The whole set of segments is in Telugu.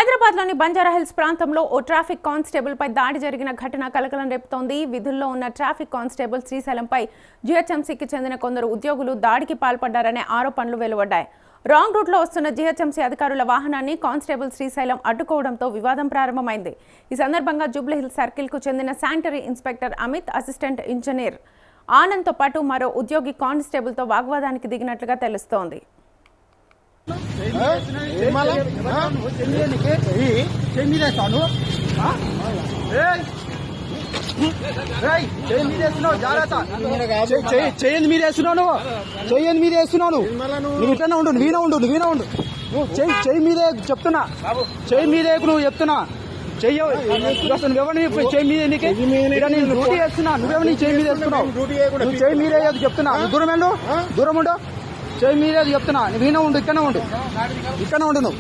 హైదరాబాద్లోని బంజారాహిల్స్ ప్రాంతంలో ఓ ట్రాఫిక్ కానిస్టేబుల్పై దాడి జరిగిన ఘటన కలకలం రేపుతోంది. విధుల్లో ఉన్న ట్రాఫిక్ కానిస్టేబుల్ శ్రీశైలంపై జీహెచ్ఎంసీకి చెందిన కొందరు ఉద్యోగులు దాడికి పాల్పడ్డారనే ఆరోపణలు వెలువడ్డాయి. రాంగ్ రూట్లో వస్తున్న జీహెచ్ఎంసీ అధికారుల వాహనాన్ని కానిస్టేబుల్ శ్రీశైలం అడ్డుకోవడంతో వివాదం ప్రారంభమైంది. ఈ సందర్భంగా జూబ్లీహిల్స్ సర్కిల్కు చెందిన sanitary inspector Amit, assistant engineer ఆనంద్తో పాటు మరో ఉద్యోగి కానిస్టేబుల్తో వాగ్వాదానికి దిగినట్లుగా తెలుస్తోంది. చేయండి మీరు వేస్తున్నావు నువ్వు ఇట్లా ఉండు వీణ ఉండు చెయ్యి మీదే చెప్తున్నా చెయ్యి మీదే నువ్వు చెప్తున్నా చెయ్యి నువ్వెవరిని చెయ్యి మీద నేను డ్యూటీ చేస్తున్నా నువ్వెవరిని చెయ్యి మీద వేస్తున్నావు నువ్వు చెయ్యి మీదే చెప్తున్నా దూరం ఉండు చెయ్యి మీదే చెప్తున్నా వీణ ఉండు ఇక్కడనే ఉండు నువ్వు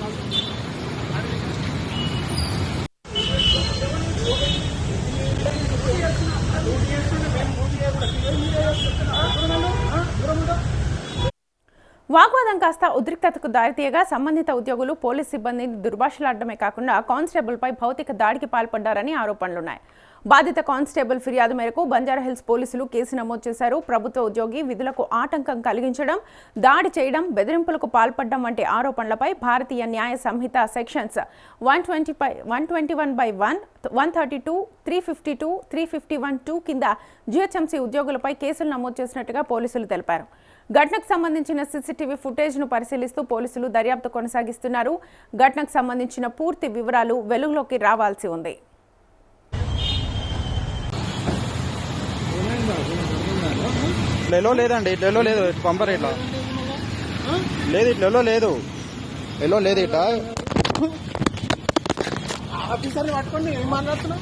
వాగ్వాదం కాస్త ఉద్రిక్తతకు దారితీయగా సంబంధిత ఉద్యోగులు పోలీస్ సిబ్బందిని దుర్భాషలాడమే కాకుండా కానిస్టేబుల్పై భౌతిక దాడికి పాల్పడ్డారని ఆరోపణలున్నాయి. బాధిత కానిస్టేబుల్ ఫిర్యాదు మేరకు బంజారాహిల్స్ పోలీసులు కేసు నమోదు చేశారు. ప్రభుత్వ ఉద్యోగి విధులకు ఆటంకం కలిగించడం, దాడి చేయడం, బెదిరింపులకు పాల్పడడం వంటి ఆరోపణలపై భారతీయ న్యాయ సంహిత సెక్షన్స్ 121/1, 132, 352, 351(2) కింద జీహెచ్ఎంసీ ఉద్యోగులపై కేసులు నమోదు చేసినట్టుగా పోలీసులు తెలిపారు. ఘటనకు సంబంధించిన సీసీటీవీ ఫుటేజ్ను పరిశీలిస్తూ పోలీసులు దర్యాప్తు కొనసాగిస్తున్నారు. ఘటనకు సంబంధించిన పూర్తి వివరాలు వెలుగులోకి రావాల్సి ఉంది. లేదండి ఇట్లా లేదు పంపర్ ఇట్లా లేదు ఇట్లా లేదు ఇట్లా ఆఫీసర్ని పట్టుకొని ఏం మాట్లాడుతున్నావు?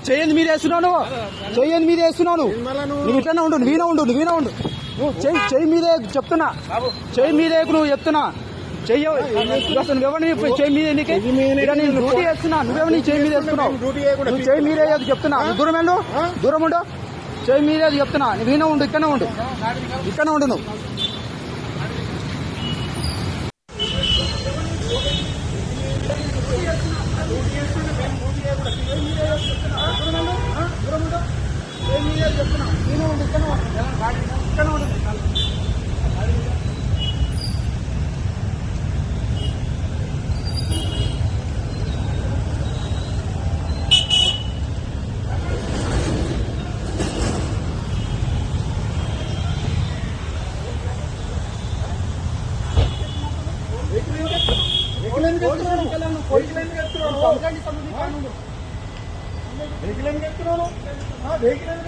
చేయండి మీరు వేస్తున్నావు నువ్వు ఇట్లా ఉండు వీణ ఉండు చెయ్యి మీదే చెప్తున్నా చెయ్యి మీదే నువ్వు చెప్తున్నా చెయ్యి నువ్వెవరిని చెయ్యి మీద నేను డ్యూటీ చేస్తున్నా నువ్వెవరిని చెయ్యి మీద వేస్తున్నావు నువ్వు చెయ్యి మీదే చెప్తున్నా దూరం ఉండు చెయ్యి మీదే చెప్తున్నా వీణ ఉండు ఇక్కడనే ఉండు నువ్వు వెహికల్